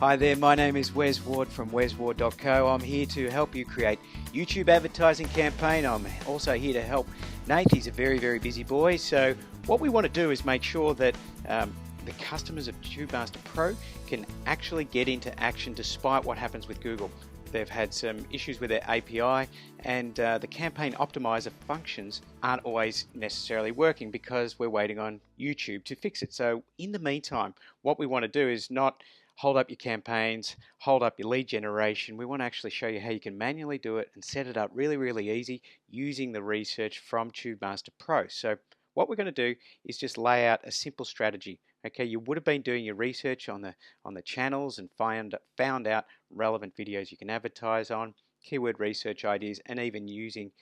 Hi there, my name is Wes Ward from wesward.co. I'm here to help you create YouTube advertising campaign. I'm also here to help Nate. He's a very busy boy. So what we want to do is make sure that the customers of TubeMasterPro can actually get into action despite what happens with Google. They've had some issues with their API, and the campaign optimizer functions aren't always necessarily working because we're waiting on YouTube to fix it. So in the meantime, what we want to do is not hold up your campaigns, hold up your lead generation. We want to actually show you how you can manually do it and set it up really easy using the research from TubeMasterPro. So what we're going to do is just lay out a simple strategy. Okay, you would have been doing your research on the channels and found out relevant videos you can advertise on, keyword research ideas, and even using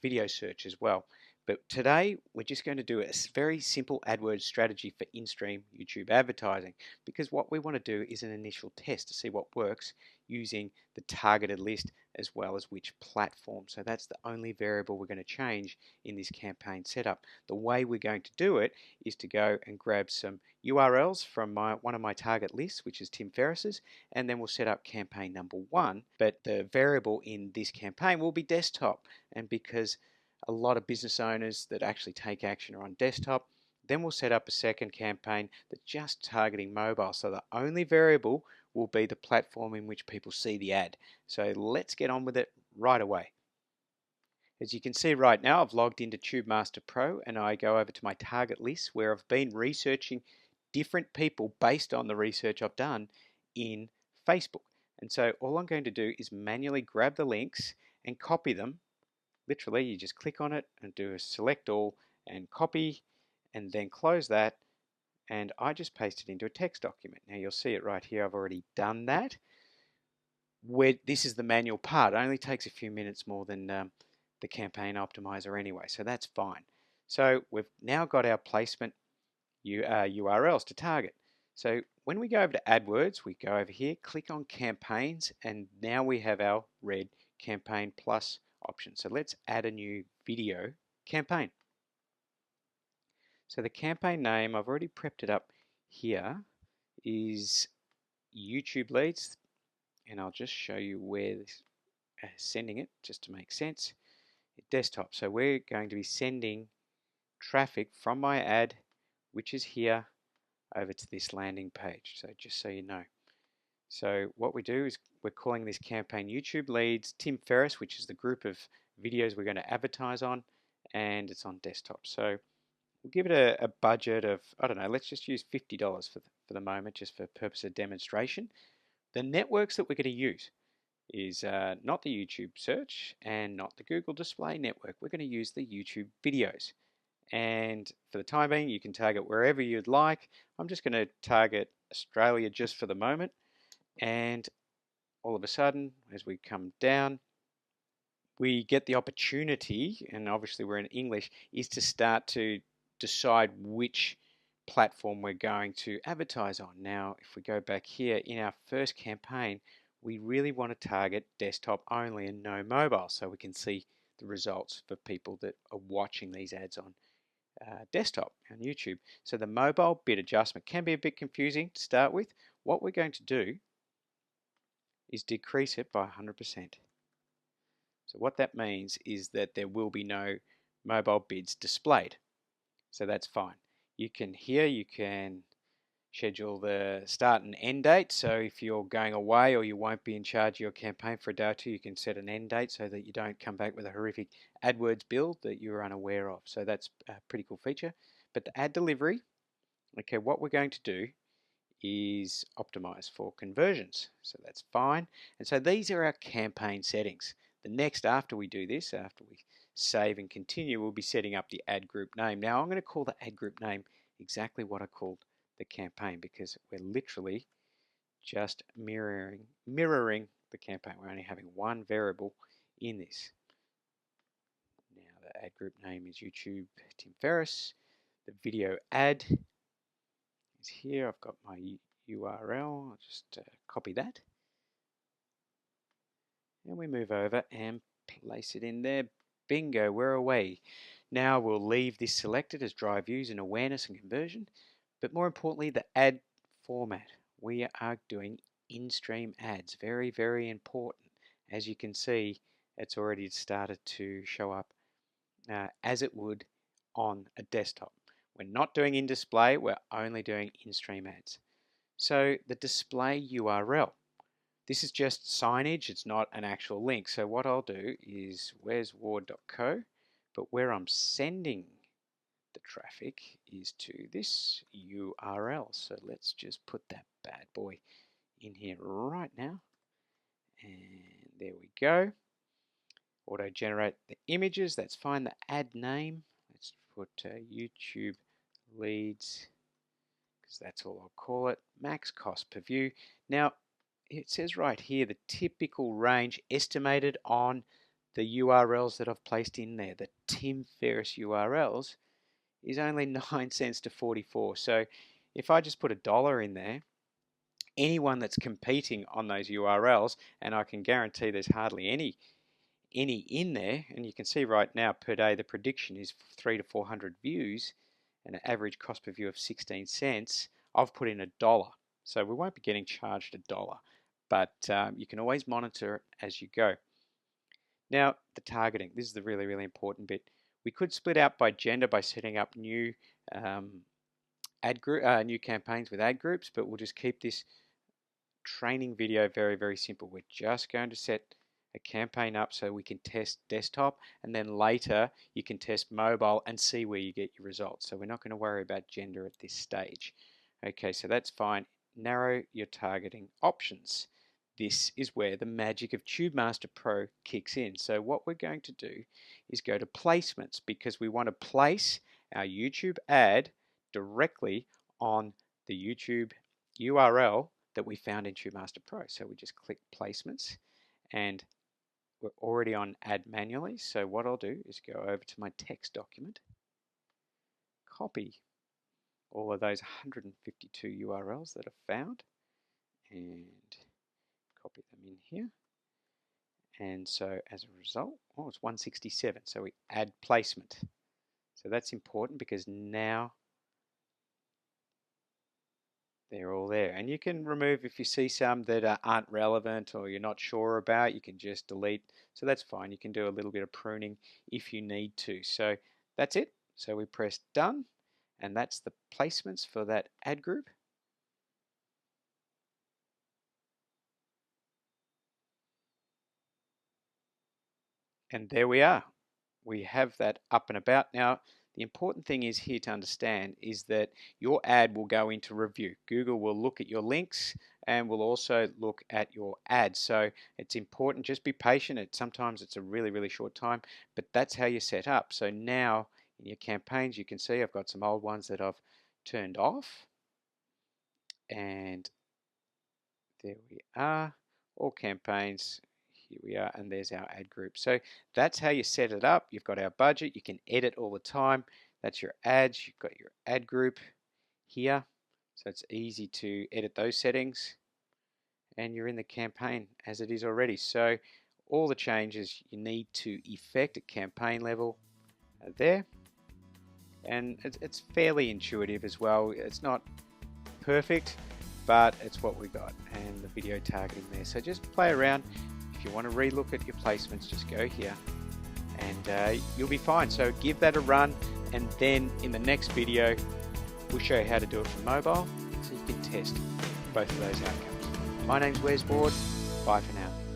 video search as well. But today we're just going to do a very simple AdWords strategy for Instream YouTube advertising, because what we want to do is an initial test to see what works using the targeted list as well as which platform. So that's the only variable we're going to change in this campaign setup. The way we're going to do it is to go and grab some URLs from one of my target lists, which is Tim Ferriss's, and then we'll set up campaign number 1. But the variable in this campaign will be desktop, and because a lot of business owners that actually take action are on desktop, then we'll set up a second campaign that's just targeting mobile. So the only variable will be the platform in which people see the ad. So let's get on with it right away. As you can see right now, I've logged into TubeMasterPro and I go over to my target list where I've been researching different people based on the research I've done in Facebook. And so all I'm going to do is manually grab the links and copy them. Literally, you just click on it and do a select all and copy, and then close that, and I just paste it into a text document. Now you'll see it right here. I've already done that. This is the manual part. It only takes a few minutes more than the campaign optimizer anyway, so that's fine. So we've now got our placement URLs to target. So when we go over to AdWords, we go over here, click on campaigns, and now we have our red campaign plus option. So let's add a new video campaign. So the campaign name, I've already prepped it up here, is YouTube leads, and I'll just show you where this sending it just to make sense. Desktop. So we're going to be sending traffic from my ad, which is here, over to this landing page. So just so you know. So what we do is we're calling this campaign YouTube Leads Tim Ferriss, which is the group of videos we're going to advertise on, and it's on desktop. So we'll give it a budget of, I don't know, let's just use $50 for the moment, just for purpose of demonstration. The networks that we're going to use is not the YouTube search and not the Google Display Network. We're going to use the YouTube videos. And for the time being, you can target wherever you'd like. I'm just going to target Australia just for the moment. And all of a sudden, as we come down, we get the opportunity, and obviously we're in English, is to start to decide which platform we're going to advertise on. Now, if we go back here in our first campaign, we really want to target desktop only and no mobile, so we can see the results for people that are watching these ads on desktop on YouTube. So the mobile bid adjustment can be a bit confusing to start with. What we're going to do is decrease it by 100%. So what that means is that there will be no mobile bids displayed. So that's fine. You can schedule the start and end date. So if you're going away or you won't be in charge of your campaign for a day or two, you can set an end date so that you don't come back with a horrific AdWords bill that you're unaware of. So that's a pretty cool feature. But the ad delivery, okay, what we're going to do is optimize for conversions. So that's fine. And so these are our campaign settings. The next, after we do this, after we save and continue, we'll be setting up the ad group name. Now I'm going to call the ad group name exactly what I called the campaign, because we're literally just mirroring the campaign. We're only having one variable in this. Now the ad group name is YouTube Tim Ferriss. The video ad is here. I've got my URL. I'll just copy that. And we move over and place it in there. Bingo, we're away. Now we'll leave this selected as drive views and awareness and conversion. But more importantly, the ad format. We are doing in-stream ads. Very, very important. As you can see, it's already started to show up as it would on a desktop. We're not doing in display, we're only doing in-stream ads. So the display URL, this is just signage, it's not an actual link. So what I'll do is where'sward.co, but where I'm sending the traffic is to this URL. So let's just put that bad boy in here right now. And there we go. Auto generate the images, that's fine. The ad name, let's put YouTube leads, because that's all I'll call it. Max cost per view. Now it says right here the typical range estimated on the URLs that I've placed in there, the Tim Ferriss URLs, is only 9 cents to 44. So if I just put $1 in there, anyone that's competing on those URLs, and I can guarantee there's hardly any in there, and you can see right now per day the prediction is 300 to 400 views and an average cost per view of 16 cents. I've put in $1, so we won't be getting charged $1, but you can always monitor it as you go. Now the targeting, this is the really, really important bit. We could split out by gender by setting up new new campaigns with ad groups, but we'll just keep this training video very, very simple. We're just going to set a campaign up so we can test desktop, and then later you can test mobile and see where you get your results. So we're not going to worry about gender at this stage. Okay, so that's fine. Narrow your targeting options. This is where the magic of TubeMasterPro kicks in. So what we're going to do is go to placements, because we want to place our YouTube ad directly on the YouTube URL that we found in TubeMasterPro. So we just click placements, and we're already on add manually. So what I'll do is go over to my text document, copy all of those 152 URLs that I've found, and copy them in here. And so as a result, oh, it's 167. So we add placement. So that's important because now they're all there. And you can remove if you see some that aren't relevant or you're not sure about, you can just delete. So that's fine. You can do a little bit of pruning if you need to. So that's it. So we press done, and that's the placements for that ad group. And there we are. We have that up and about. Now, the important thing is here to understand is that your ad will go into review. Google will look at your links and will also look at your ad. So it's important, just be patient. Sometimes it's a really, really short time, but that's how you set up. So now in your campaigns, you can see I've got some old ones that I've turned off. And there we are, all campaigns. Here we are, and there's our ad group. So that's how you set it up. You've got our budget. You can edit all the time. That's your ads. You've got your ad group here. So it's easy to edit those settings. And you're in the campaign as it is already. So all the changes you need to effect at campaign level are there. And it's fairly intuitive as well. It's not perfect, but it's what we got. And the video targeting there. So just play around. If you want to relook at your placements, just go here and you'll be fine. So give that a run, and then in the next video we'll show you how to do it for mobile so you can test both of those outcomes. My name's Wes Ward. Bye for now.